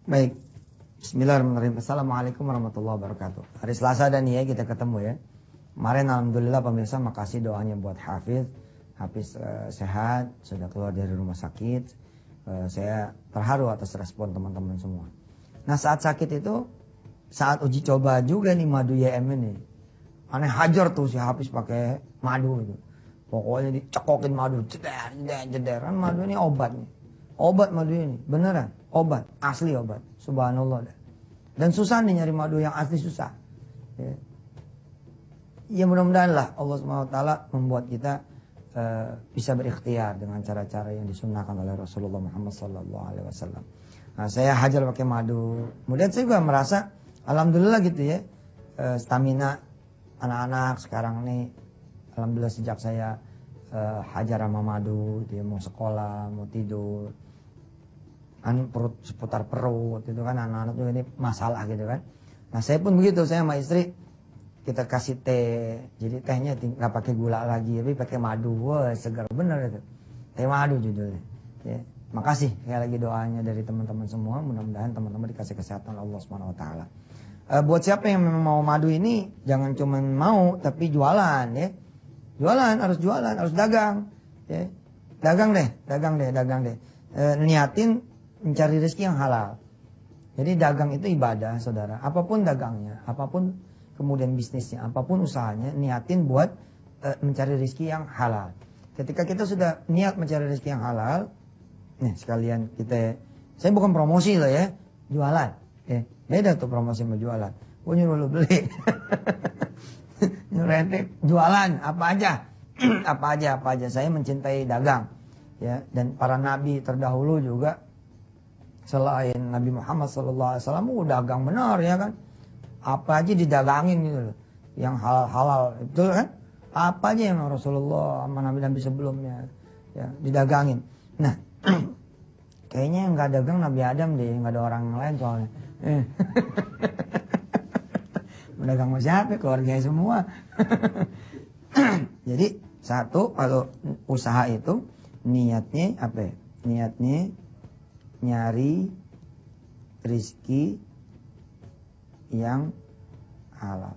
Baik, Bismillahirrahmanirrahim. Assalamualaikum warahmatullahi wabarakatuh. Hari Selasa dan ya kita ketemu ya. Kemarin alhamdulillah pemirsa, makasih doanya buat Hafiz. Hafiz sehat, sudah keluar dari rumah sakit. Saya terharu atas respon teman-teman semua. Nah saat sakit itu, saat uji coba juga nih madu YM ini. Aneh hajar tuh si Hafiz pakai madu itu. Pokoknya dicekokin madu, jeder. Kan madu ini obat nih. Obat madu ini, beneran. Obat, asli obat. Subhanallah. Dan susah nih nyari madu yang asli, susah. Ya mudah-mudahan lah Allah SWT membuat kita bisa berikhtiar dengan cara-cara yang disunnahkan oleh Rasulullah Muhammad SAW. Nah, saya hajar pakai madu. Kemudian saya juga merasa alhamdulillah gitu ya, stamina anak-anak sekarang nih, alhamdulillah sejak saya hajar sama madu, dia mau sekolah, mau tidur, kan perut seputar perut itu kan anak-anak juga ini masalah gitu kan. Nah saya pun begitu, saya sama istri kita kasih teh, jadi tehnya nggak pakai gula lagi tapi pakai madu. Wah segar bener itu, teh madu judulnya ya. Makasih sekali lagi doanya dari teman-teman semua, mudah-mudahan teman-teman dikasih kesehatan Allah SWT. Buat siapa yang memang mau madu ini, jangan cuma mau tapi jualan ya. Jualan, harus dagang ya. Dagang deh. Niatin mencari rezeki yang halal. Jadi dagang itu ibadah, saudara. Apapun dagangnya, apapun kemudian bisnisnya, apapun usahanya, niatin buat mencari rezeki yang halal. Ketika kita sudah niat mencari rezeki yang halal, nih sekalian saya bukan promosi loh ya, jualan. Ya, beda tuh promosi sama jualan. Gue nyuruh lu beli. Nyuruh ente jualan apa aja. apa aja. Saya mencintai dagang. Ya, dan para nabi terdahulu juga selain Nabi Muhammad SAW dagang benar ya kan. Apa aja didagangin gitu loh. Yang halal-halal itu kan. Apa aja yang Rasulullah sama Nabi-Nabi sebelumnya ya didagangin. Nah, kayaknya yang nggak dagang Nabi Adam deh, nggak ada orang lain soalnya. Dagang sama siapa? Keluarganya semua. Jadi satu, kalau usaha itu niatnya apa ya? Niatnya nyari rizki yang halal.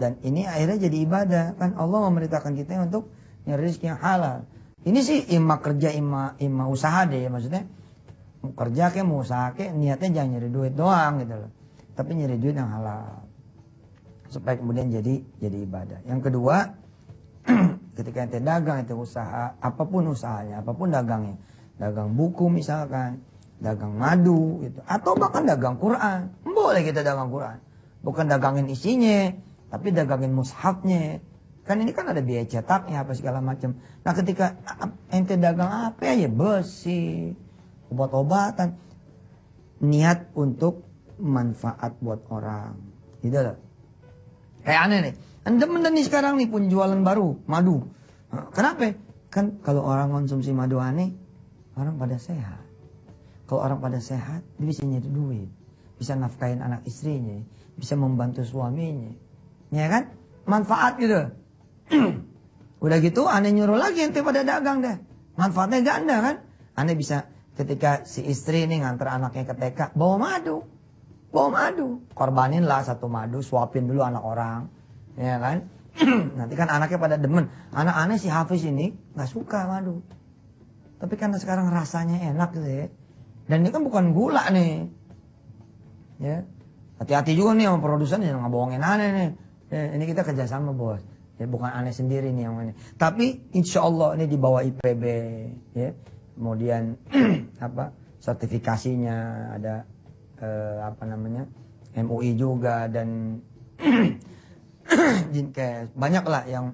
Dan ini akhirnya jadi ibadah. Kan Allah memerintahkan kita untuk nyari rizki yang halal. Ini sih ima kerja, ima usaha deh. Maksudnya mau kerja kayak mau usaha kayak niatnya jangan nyari duit doang gitu loh. Tapi nyari duit yang halal. Supaya kemudian jadi ibadah. Yang kedua, ketika ente dagang, ente usaha, apapun usahanya, apapun dagangnya. Dagang buku misalkan, dagang madu gitu, atau bahkan dagang Quran. Boleh kita dagang Quran. Bukan dagangin isinya, tapi dagangin mushafnya. Kan ini kan ada biaya cetaknya apa segala macam. Nah ketika ente dagang apa ya, besi, obat-obatan, niat untuk manfaat buat orang. Gitu loh. Kayak aneh nih. Anda nih sekarang nih pun jualan baru, madu. Kenapa? Kan kalau orang konsumsi madu aneh, orang pada sehat. Kalau orang pada sehat, dia bisa nyari duit. Bisa nafkahin anak istrinya. Bisa membantu suaminya. Ya kan? Manfaat gitu. Udah gitu aneh nyuruh lagi ente pada dagang deh. Manfaatnya ganda kan? Aneh bisa ketika si istri nih nganter anaknya ke TK, bawa madu. Korbanin lah satu madu, suapin dulu anak orang. Ya kan? Nanti kan anaknya pada demen. Anak aneh si Hafiz ini gak suka madu. Tapi karena sekarang rasanya enak gitu ya. Dan ini kan bukan gula nih. Ya. Hati-hati juga nih sama produsen, jangan ngebohongin aneh nih. Ya, ini kita kerjasama bos. Ya, bukan aneh sendiri nih yang ini. Tapi insya Allah ini di bawah IPB. Ya. Kemudian apa sertifikasinya ada MUI juga dan banyak lah yang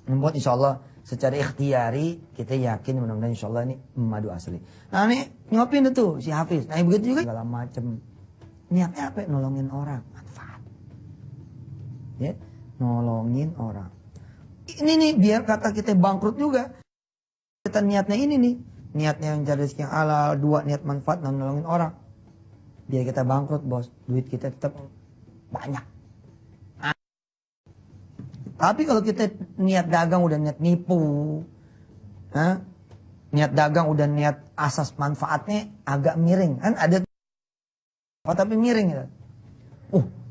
membuat insya Allah secara ikhtiari kita yakin mudah-mudahan insya Allah ini madu asli. Nah ini nyopin itu si Hafiz. Nah begitu juga segala macam. Niatnya apa? Nolongin orang, manfaat. Ya, nolongin orang. Ini nih biar kata kita bangkrut juga. Kita niatnya ini nih, niatnya yang cari rezeki yang halal, dua niat manfaat dan nolongin orang. Biar kita bangkrut bos, duit kita tetap banyak. Tapi kalau kita niat dagang udah niat nipu, niat dagang udah niat asas manfaatnya agak miring. Kan ada tapi miring gitu.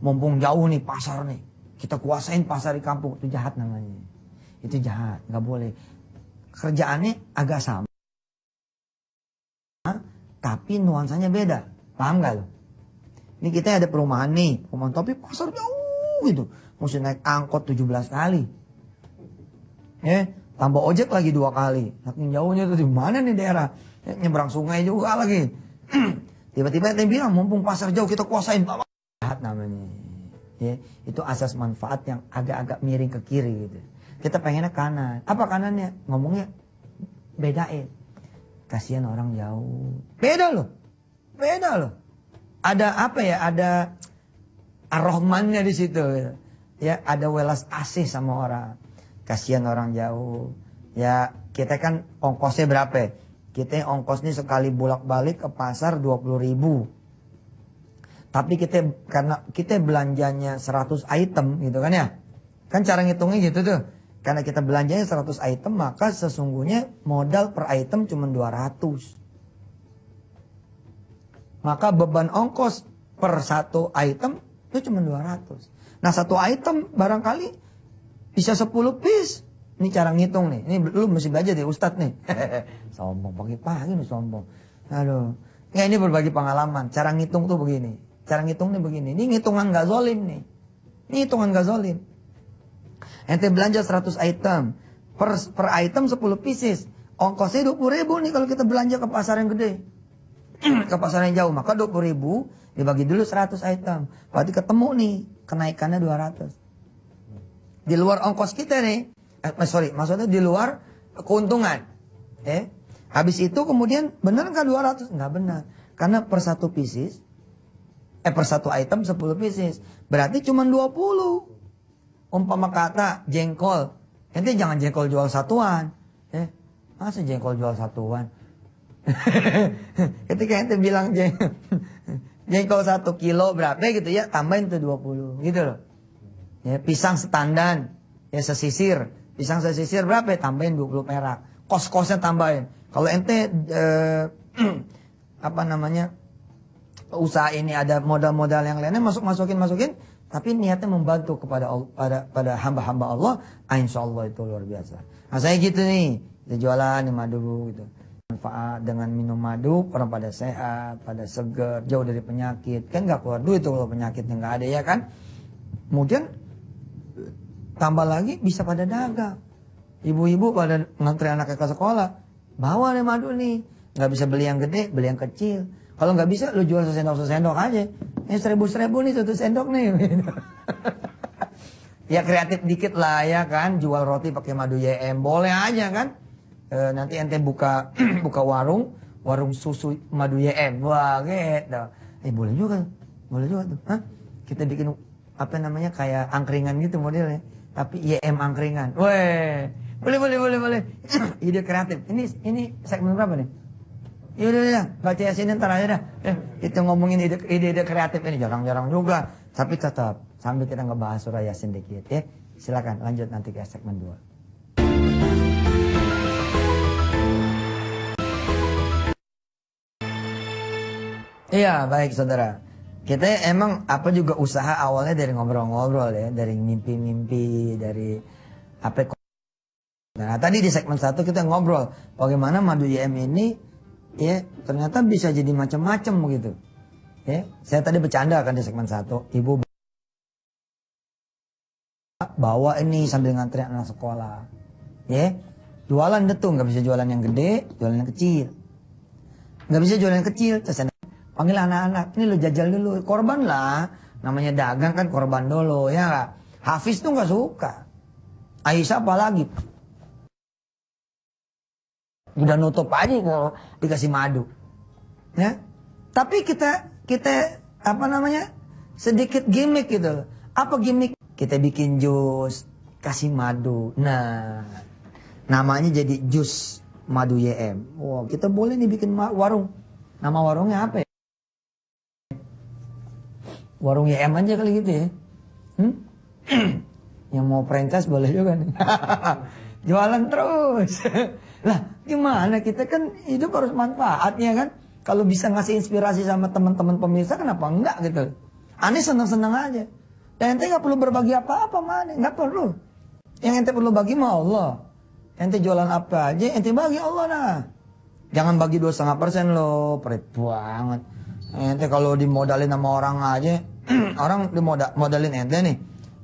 Mumpung jauh nih pasar nih, kita kuasain pasar di kampung. Itu jahat namanya. Itu jahat, nggak boleh. Kerjaannya agak sama, tapi nuansanya beda. Paham gak lo? Ini kita ada perumahan nih, perumahan tapi pasar jauh gitu. Mesti naik angkot 17 kali. Tambah ojek lagi 2 kali. Saking jauhnya tuh di mana nih daerah? Nyebrang sungai juga lagi. Tiba-tiba dia bilang, mumpung pasar jauh kita kuasain. Jahat namanya. Itu asas manfaat yang agak-agak miring ke kiri gitu. Kita pengennya kanan. Apa kanannya? Ngomongnya bedain. Kasihan orang jauh. Beda loh. Ada apa ya? Ada ar-Rahmannya di situ. Ya, ada welas asih sama orang. Kasihan orang jauh. Ya, kita kan ongkosnya berapa? Kita ongkos nih sekali bolak-balik ke pasar 20.000. Tapi karena kita belanjanya 100 item gitu kan ya. Kan cara ngitungnya gitu tuh. Karena kita belanjanya 100 item, maka sesungguhnya modal per item cuma 200. Maka beban ongkos per satu item itu cuma 200. Nah, satu item barangkali bisa 10 piece. Ini cara ngitung nih. Ini lu mesti belajar deh Ustadz nih. Sombong pagi-pagi nih sombong. Aduh. Ya, ini berbagi pengalaman. Cara ngitung tuh begini. Cara ngitung nih begini. Ini ngitungan gak zolim nih. Ini hitungan gak zolim. Ente belanja 100 item. Per item 10 pieces. Ongkosnya 20.000 nih kalau kita belanja ke pasar yang gede. Ke pasar yang jauh. Maka 20.000 dibagi dulu 100 item. Berarti ketemu nih kenaikannya 200. Di luar ongkos kita nih. Maksudnya di luar keuntungan. Habis itu kemudian benar nggak 200? Nggak benar. Karena per satu pieces, per satu item 10 pieces. Berarti cuma 20. Umpama kata jengkol. Ente jangan jengkol jual satuan. Masa jengkol jual satuan? Ketika ente bilang jengkol 1 kilo berapa gitu ya, tambahin tuh 20 gitu loh. Ya, pisang setandan, ya sesisir. Pisang sesisir berapa? Tambahin 20 perak. Kos-kosnya tambahin. Kalau ente usaha ini ada modal-modal yang lainnya masukin. Tapi niatnya membantu pada hamba-hamba Allah, insya Allah itu luar biasa. Nah, saya gitu nih, kita jualan di madu gitu. Manfaat dengan minum madu, orang pada sehat, pada seger, jauh dari penyakit. Kan nggak keluar duit tuh kalau penyakitnya nggak ada ya kan. Kemudian tambah lagi bisa pada dagang. Ibu-ibu pada ngantri anaknya ke sekolah. Bawa nih madu nih. Nggak bisa beli yang gede, beli yang kecil. Kalau nggak bisa lu jual sesendok aja. Ini 1.000 nih 1 sendok nih. Ya kreatif dikit lah ya kan. Jual roti pakai madu YM. Boleh aja kan. Nanti ente buka warung susu madu YM. Wah gitu. Boleh juga tuh. Hah? Kita bikin kayak angkringan gitu modelnya. Tapi YM angkringan. Weh, boleh. Ide kreatif. Ini segmen berapa nih? Yaudah, baca Yasin ntar aja dah. Kita ngomongin ide kreatif ini jarang-jarang juga. Tapi tetap sambil kita ngebahas surah Yasin dikit ya. Silakan lanjut nanti ke segmen 2. Iya, baik saudara. Kita emang juga usaha awalnya dari ngobrol-ngobrol ya, dari mimpi-mimpi, dari apa. Nah, tadi di segmen 1 kita ngobrol bagaimana madu YM ini ya ternyata bisa jadi macam-macam begitu. Ya, saya tadi bercanda kan di segmen 1, ibu bawa ini sambil ngantri anak sekolah. Ya, jualan itu nggak bisa jualan yang gede, jualan yang kecil. Nggak bisa jualan yang kecil, panggil anak-anak, ini lo jajal dulu, korban lah. Namanya dagang kan korban dulu, ya gak? Hafiz tuh gak suka. Aisyah apalagi. Udah nutup aja kalau dikasih madu. Ya. Tapi kita sedikit gimmick gitu. Apa gimmick? Kita bikin jus, kasih madu. Nah, namanya jadi jus madu YM. Wow, kita boleh nih bikin warung. Nama warungnya apa ya? Warung YM aja kali gitu ya. Yang mau franchise boleh juga nih. Jualan terus. Lah gimana, kita kan hidup harus manfaatnya kan. Kalau bisa ngasih inspirasi sama teman-teman pemirsa, kenapa enggak gitu. Aneh senang-senang aja. Dan ente nggak perlu berbagi apa-apa, mana nggak perlu. Yang ente perlu bagi mah Allah. Ente jualan apa aja, ente bagi Allah nah. Jangan bagi 2,5% loh, perit banget. Ente kalau dimodalin sama orang aja, orang modalin ente nih.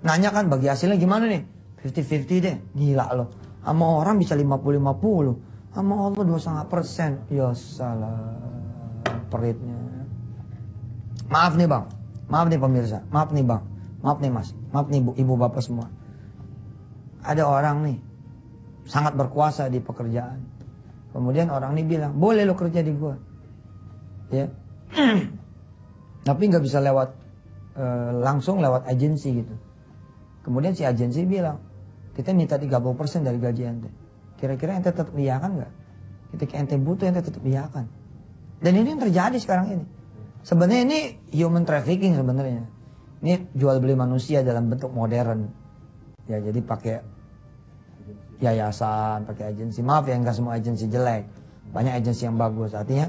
Nanya kan bagi hasilnya gimana nih? 50-50 deh, gila loh. Sama orang bisa 50-50. Sama Allah 2,5%. Ya salah, peritnya. Maaf nih bang, maaf nih pemirsa, maaf nih bang, maaf nih mas, maaf nih ibu bapak semua. Ada orang nih, sangat berkuasa di pekerjaan. Kemudian orang ini bilang, boleh lo kerja di gua. Ya. Tapi nggak bisa lewat langsung lewat agensi gitu. Kemudian si agensi bilang, kita minta 30% dari gaji ente. Kira-kira ente tetap iyakan nggak? Ketika ente butuh, ente tetap iyakan. Dan ini yang terjadi sekarang ini. Sebenarnya ini human trafficking sebenarnya. Ini jual beli manusia dalam bentuk modern. Ya jadi pakai yayasan, pakai agensi. Maaf ya, nggak semua agensi jelek. Banyak agensi yang bagus. Artinya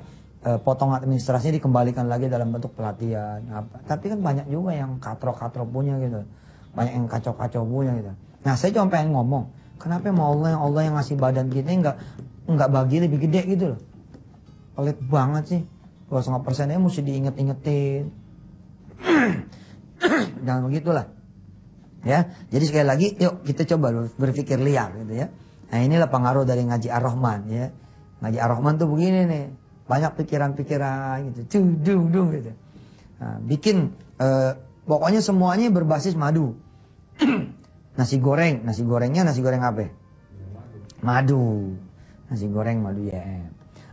potong administrasinya dikembalikan lagi dalam bentuk pelatihan. Apa. Tapi kan banyak juga yang katro-katro punya gitu. Banyak yang kacau-kacau punya gitu. Nah saya cuma pengen ngomong, kenapa mau Allah yang ngasih badan kita nggak bagi lebih gede gitu loh. Pelit banget sih. 2,5%-nya mesti diinget-ingetin. Jangan begitulah. Ya, jadi sekali lagi, yuk kita coba berpikir liar gitu ya. Nah inilah pengaruh dari ngaji Ar-Rahman ya. Ngaji Ar-Rahman tuh begini nih, banyak pikiran-pikiran gitu, dung gitu. Nah, bikin pokoknya semuanya berbasis madu. Nasi gorengnya nasi goreng apa? Madu. Nasi goreng madu ya.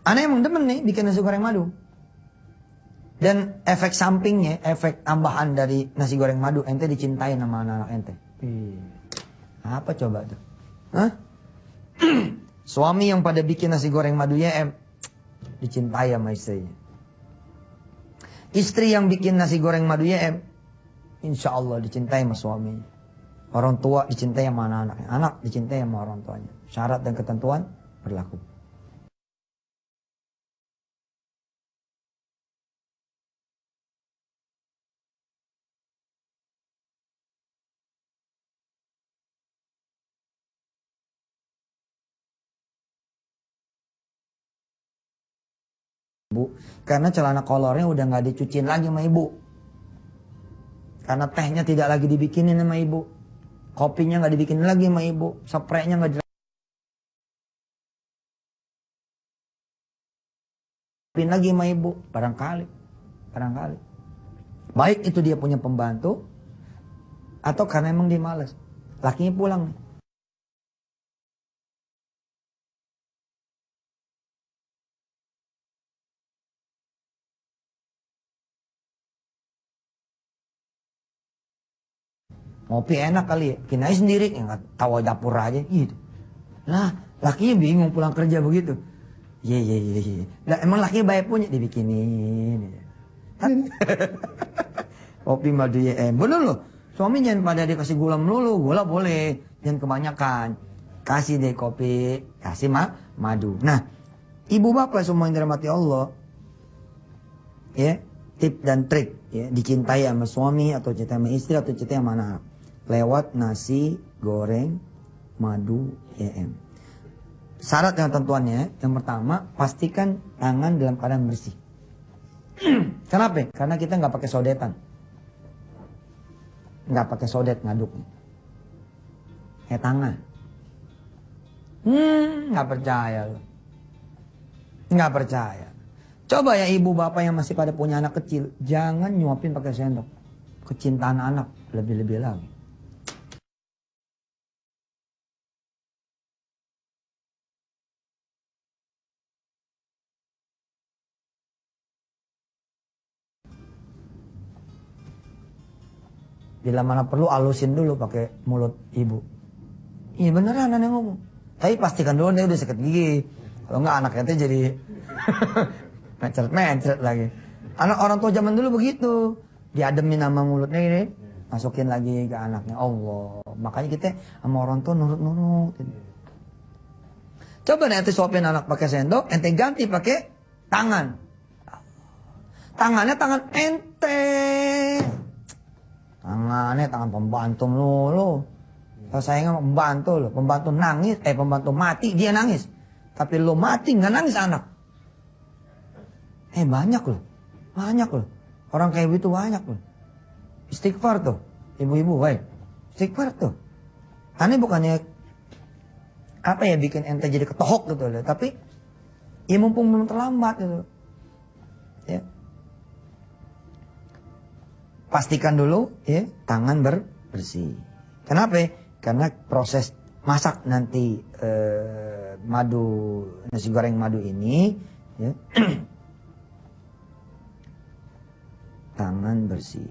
Aneh emang demen nih bikin nasi goreng madu. Dan efek sampingnya, efek tambahan dari nasi goreng madu, ente dicintai sama anak-anak ente. Apa coba tuh? Hah? Suami yang pada bikin nasi goreng madu ya dicintai sama istrinya. Istri yang bikin nasi goreng madu ya insya Allah dicintai sama suaminya. Orang tua dicintai sama anak-anaknya. Anak dicintai sama orang tuanya. Syarat dan ketentuan berlaku. Bu, karena celana kolornya udah nggak dicuciin lagi sama ibu. Karena tehnya tidak lagi dibikinin sama ibu. Kopinya nggak dibikinin lagi sama ibu. Spraynya nggak dirapin lagi sama ibu. Barangkali. Baik itu dia punya pembantu, atau karena emang dia malas. Lakinya pulang nih. Ngopi enak kali ya, bikin aja sendiri, ya nggak tahu dapur aja gitu. Lah, lakinya bingung pulang kerja begitu. Iya. Lah emang lakinya banyak punya dibikinin. Kan? Kopi madu ya bener loh. Suami jangan pada dikasih gula melulu, gula boleh, jangan kebanyakan. Kasih deh kopi, kasih madu. Nah, ibu bapak semua yang dirahmati Allah, ya tip dan trik ya dicintai sama suami atau cintai sama istri atau cintai sama anak lewat nasi goreng madu YM. Syarat dan ketentuannya, yang pertama pastikan tangan dalam keadaan bersih. Kenapa? Karena kita nggak pakai sodetan, nggak pakai sodet ngaduknya. Tangan. Nggak percaya loh, nggak percaya. Coba ya ibu bapak yang masih pada punya anak kecil, jangan nyuapin pakai sendok. Kecintaan anak lebih-lebih lagi. Bila mana perlu alusin dulu pakai mulut ibu. Iya beneran aneh ngomong. Tapi pastikan dulu dia udah sikat gigi. Kalau enggak anaknya tuh jadi mencret lagi. Anak orang tua zaman dulu begitu. Diademin sama mulutnya ini, masukin lagi ke anaknya. Allah. Makanya kita sama orang tua nurut-nurut. Coba nanti suapin anak pakai sendok, ente ganti pakai tangan. Tangannya tangan ente. Tangannya tangan pembantu lu. Kalau saya nggak pembantu lo, pembantu nangis, pembantu mati dia nangis. Tapi lo mati nggak nangis anak. Banyak loh, banyak loh. Orang kayak gitu banyak loh. Istighfar tuh, ibu-ibu, baik. Istighfar tuh. Aneh bukannya bikin ente jadi ketohok gitu loh. Tapi ya mumpung belum terlambat gitu. Ya. Pastikan dulu ya tangan bersih. Kenapa? Karena proses masak nanti nasi goreng madu ini ya, tangan bersih.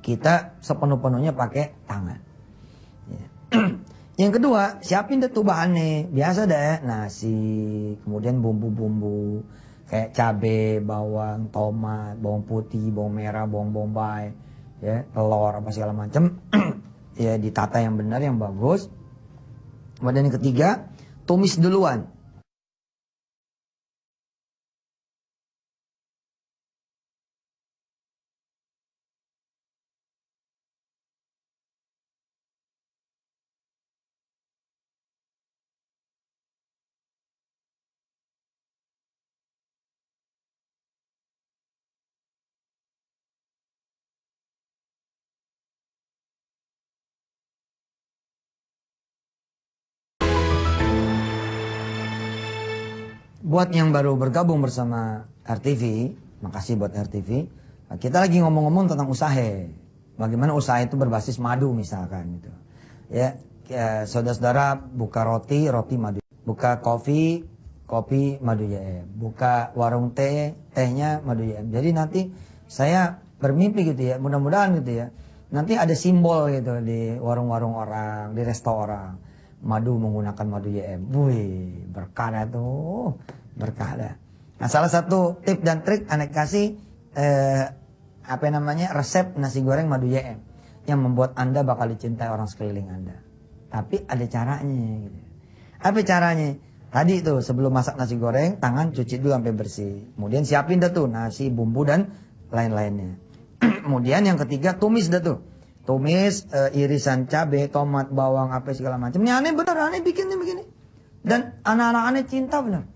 Kita sepenuh-penuhnya pakai tangan. Ya. Yang kedua, siapin deh tuh bahannya. Biasa deh nasi, kemudian bumbu-bumbu kayak cabai, bawang, tomat, bawang putih, bawang merah, bawang bombay, ya, telur apa segala macam. Ya ditata yang benar, yang bagus. Kemudian yang ketiga, tumis duluan. Buat yang baru bergabung bersama RTV, makasih buat RTV. Nah, kita lagi ngomong-ngomong tentang usaha. Bagaimana usaha itu berbasis madu misalkan gitu. Ya, saudara-saudara buka roti madu. Buka kopi madu JM. Buka warung teh, tehnya madu JM. Jadi nanti saya bermimpi gitu ya, mudah-mudahan gitu ya. Nanti ada simbol gitu di warung-warung orang, di restoran. Madu menggunakan madu JM. Wih, berkah dah tuh. Berkah dah. Nah, salah satu tip dan trik anak kasih resep nasi goreng madu JM yang membuat Anda bakal dicintai orang sekeliling Anda. Tapi ada caranya gitu. Apa caranya? Tadi tuh sebelum masak nasi goreng, tangan cuci dulu sampai bersih. Kemudian siapin dah tuh nasi, bumbu dan lain-lainnya. Kemudian yang ketiga tumis dah tuh. Tumis irisan cabai, tomat, bawang, apa segala macam. Ini aneh bener, aneh bikinnya begini. Dan anak-anak aneh cinta bener.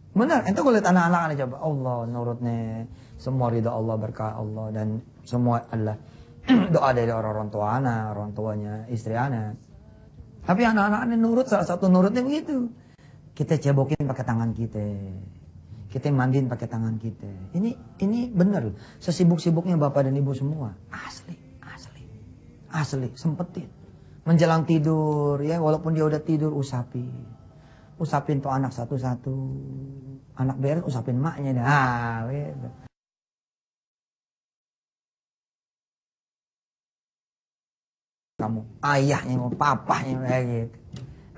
Bener, ente gue lihat anak-anak aneh coba. Allah nurutnya, semua ridha Allah, berkah Allah. Dan semua adalah doa dari orang-orang tua anak, orang tuanya, istri anak. Tapi anak-anak aneh nurut, salah satu nurutnya begitu. Kita cebokin pakai tangan kita. Kita mandiin pakai tangan kita. Ini bener. Sesibuk-sibuknya bapak dan ibu semua. Asli, sempetin. Menjelang tidur, ya walaupun dia udah tidur, usapin. Usapin tuh anak satu-satu. Anak beres, usapin maknya dah. Gitu. Kamu, ayahnya, papahnya, kayak gitu.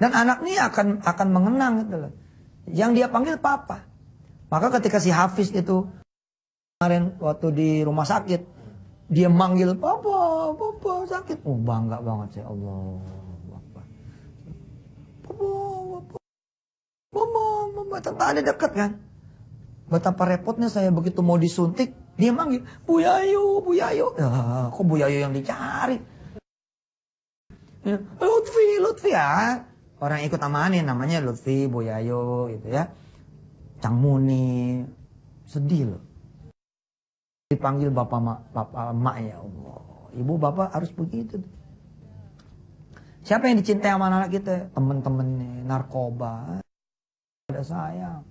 Dan anak ini akan mengenang gitu loh. Yang dia panggil papa. Maka ketika si Hafiz itu kemarin waktu di rumah sakit, dia manggil papa sakit. Oh bangga banget saya, Allah. Mama, tante ada dekat kan. Betapa repotnya saya begitu mau disuntik, dia manggil, Bu Yayo. Ya, kok Bu Yayo yang dicari? Ya, Lutfi ya. Orang ikut amanin namanya Lutfi, Bu Yayo gitu ya. Cang Muni. Sedih loh. Dipanggil bapak emak ya Allah. Ibu bapak harus begitu. Siapa yang dicintai sama anak kita? Temen-temennya, narkoba. Pada sayang.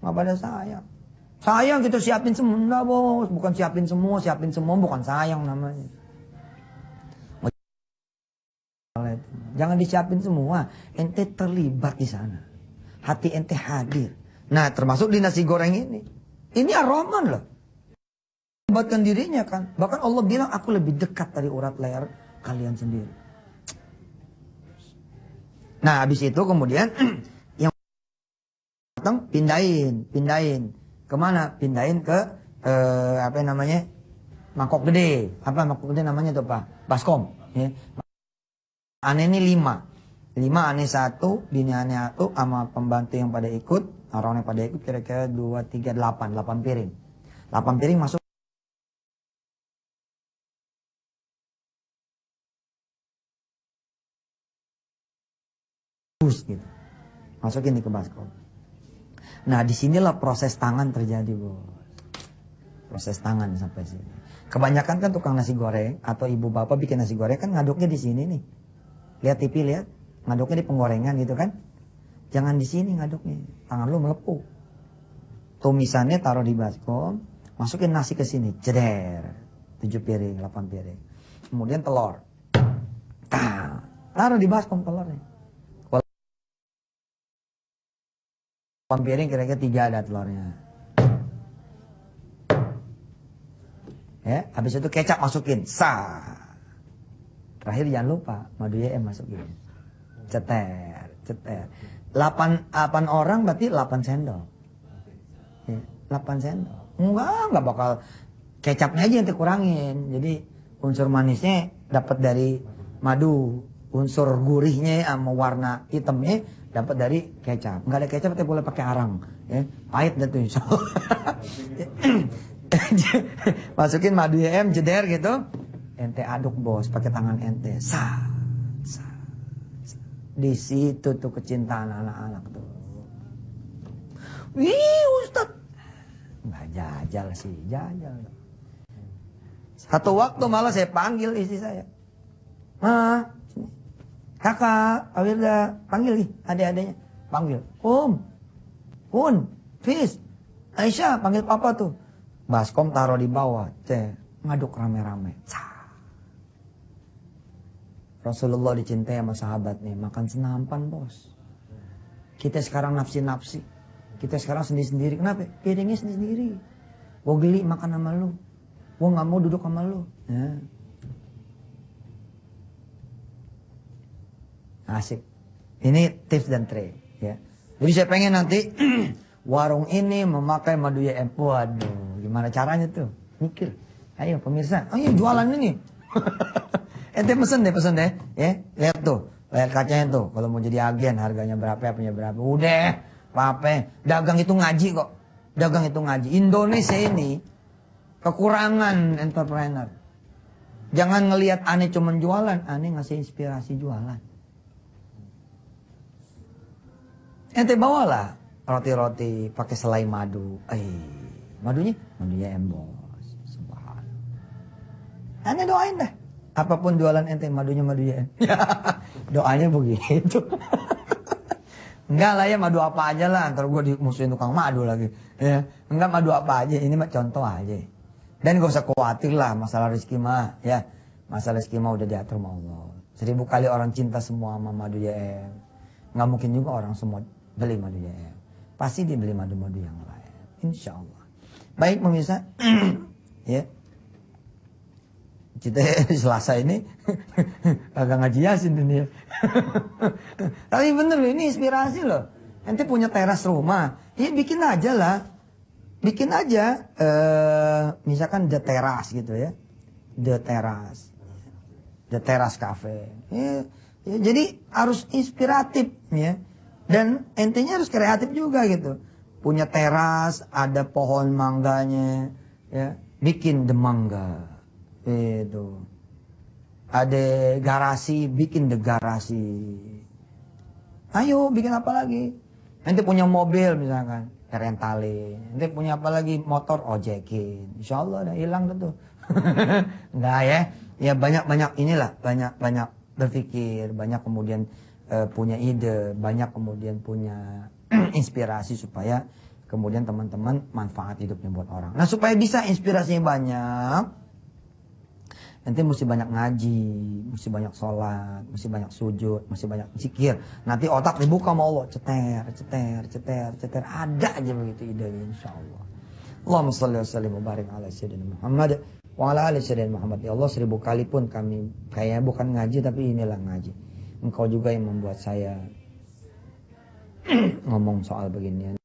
Nggak pada sayang. Sayang kita siapin semua. Enggak bos, bukan siapin semua bukan sayang namanya. Jangan disiapin semua. Ente terlibat di sana. Hati ente hadir. Nah termasuk di nasi goreng ini. Ini ar-Rahman loh. Membuatkan dirinya kan. Bahkan Allah bilang aku lebih dekat dari urat leher kalian sendiri. Nah habis itu kemudian yang datang pindahin. Kemana? Pindahin ke mangkok gede. Apa mangkok gede namanya tuh Pak? Baskom. Ya. Aneh ini 5. 5 aneh 1, bini aneh 1 sama pembantu yang pada ikut. Orang yang pada ikut kira-kira 2, 3, 8 piring. 8 piring masuk. Gitu. Masukin di ke baskom. Nah, disinilah proses tangan terjadi, bos. Proses tangan sampai sini. Kebanyakan kan tukang nasi goreng atau ibu bapak bikin nasi goreng kan ngaduknya di sini nih. Lihat TV, lihat. Ngaduknya di penggorengan gitu kan. Jangan di sini ngaduknya. Tangan lu melepuh. Tumisannya taruh di baskom. Masukin nasi ke sini. Jeder. 7 piring, 8 piring. Kemudian telur. Taruh di baskom telurnya. 8 piring kira-kira 3 ada telurnya. Ya, habis itu kecap masukin. Terakhir jangan lupa madu YM masukin. Ceter. 8 orang berarti 8 sendok. Ya, 8 sendok. Enggak bakal kecapnya aja yang dikurangin. Jadi unsur manisnya dapat dari madu, unsur gurihnya sama warna hitamnya dapat dari kecap. Enggak ada kecap tapi boleh pakai arang, ya. Pahit dah tuh insyaallah. Masukin madu YM jeder gitu. Ente aduk, bos, pakai tangan ente. Di situ tuh kecintaan anak-anak tuh. Wih, Ustaz. Enggak jajal sih, jajal. Satu waktu malah saya panggil istri saya. Kakak, Awirda, panggil nih adik-adiknya. Panggil. Pun, Fis, Aisyah, panggil papa tuh. Baskom taruh di bawah. Ngaduk rame-rame. Rasulullah dicintai sama sahabat nih. Makan senampan, bos. Kita sekarang nafsi-nafsi. Kita sekarang sendiri-sendiri. Kenapa? Piringnya sendiri-sendiri. Gua geli makan sama lu. Gua gak mau duduk sama lu. Ya. Asik. Ini tips dan trik, ya. Jadi saya pengen nanti warung ini memakai madu YM. Waduh, gimana caranya tuh? Mikir. Ayo pemirsa, ayo jualan ini. Ente pesen deh, ya. Lihat tuh, layar kacanya tuh. Kalau mau jadi agen harganya berapa, punya berapa. Udah, apa? Dagang itu ngaji kok. Dagang itu ngaji. Indonesia ini kekurangan entrepreneur. Jangan ngelihat aneh cuman jualan, aneh ngasih inspirasi jualan. Ente bawalah roti-roti pakai selai madu. Madunya embos. Subhanallah. Ente doain dah. Apapun jualan ente madunya madu YM. Doanya begitu. Enggak lah ya, madu apa aja lah. Ntar gue dimusuhin tukang madu lagi. Ya. Enggak, madu apa aja. Ini mah contoh aja. Dan gak usah khawatir lah masalah rezeki mah. Ya. Masalah rezeki mah udah diatur sama Allah. 1000 kali orang cinta semua sama madu YM. Nggak mungkin juga orang semua beli madu YM. Pasti dia beli madu-madu yang lain. Insya Allah. Baik pemirsa. Ya. Kita Selasa ini agak ngaji Yasin ini ya. Tapi bener loh, ini inspirasi loh. Ente punya teras rumah, ya bikin aja lah. Bikin aja, misalkan The Teras gitu ya. The Teras Cafe. Ya, jadi harus inspiratif ya. Dan entenya harus kreatif juga gitu. Punya teras, ada pohon mangganya, ya. Bikin The Mangga. Itu. Ada garasi, bikin The Garasi. Ayo bikin apa lagi? Nanti punya mobil misalkan, rentalin. Nanti punya apa lagi? Motor, ojekin. Insya Allah udah hilang tuh. Enggak ya. Ya banyak-banyak inilah, banyak-banyak berpikir, banyak kemudian punya ide, banyak kemudian punya inspirasi supaya kemudian teman-teman manfaat hidupnya buat orang. Nah supaya bisa inspirasinya banyak, nanti mesti banyak ngaji, mesti banyak sholat, mesti banyak sujud, mesti banyak zikir. Nanti otak dibuka sama Allah, ceter. Ada aja begitu idenya insya Allah. Allahumma sholli wa sallim wa barik ala sayyidina Muhammad wa ala ali sayyidina Muhammad. Ya Allah, 1000 kali pun kami kayaknya bukan ngaji tapi inilah ngaji. Engkau juga yang membuat saya ngomong soal beginian.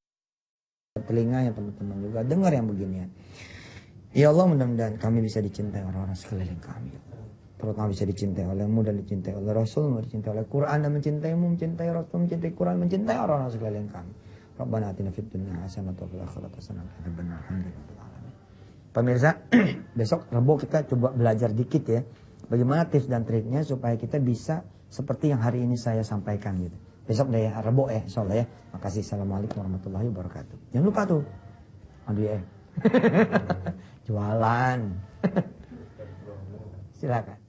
Telinganya teman-teman juga dengar yang beginian. Ya Allah, mudah-mudahan kami bisa dicintai orang-orang sekeliling kami. Terutama bisa dicintai olehmu dan dicintai oleh Rasulmu, dicintai oleh Quran dan mencintaimu, mencintai Rasul, mencintai Quran, mencintai orang-orang sekeliling kami. Rabbana atina fid dunya hasanah wa fil akhirati hasanah wa qina adzabannar. Alhamdulillah. Pemirsa, besok Rebo kita coba belajar dikit ya. Bagaimana tips dan triknya supaya kita bisa seperti yang hari ini saya sampaikan gitu. Besok deh ya, Rebo ya, insyaallah ya. Makasih. Assalamualaikum warahmatullahi wabarakatuh. Jangan lupa tuh. Aduh ya. Jualan. Silakan.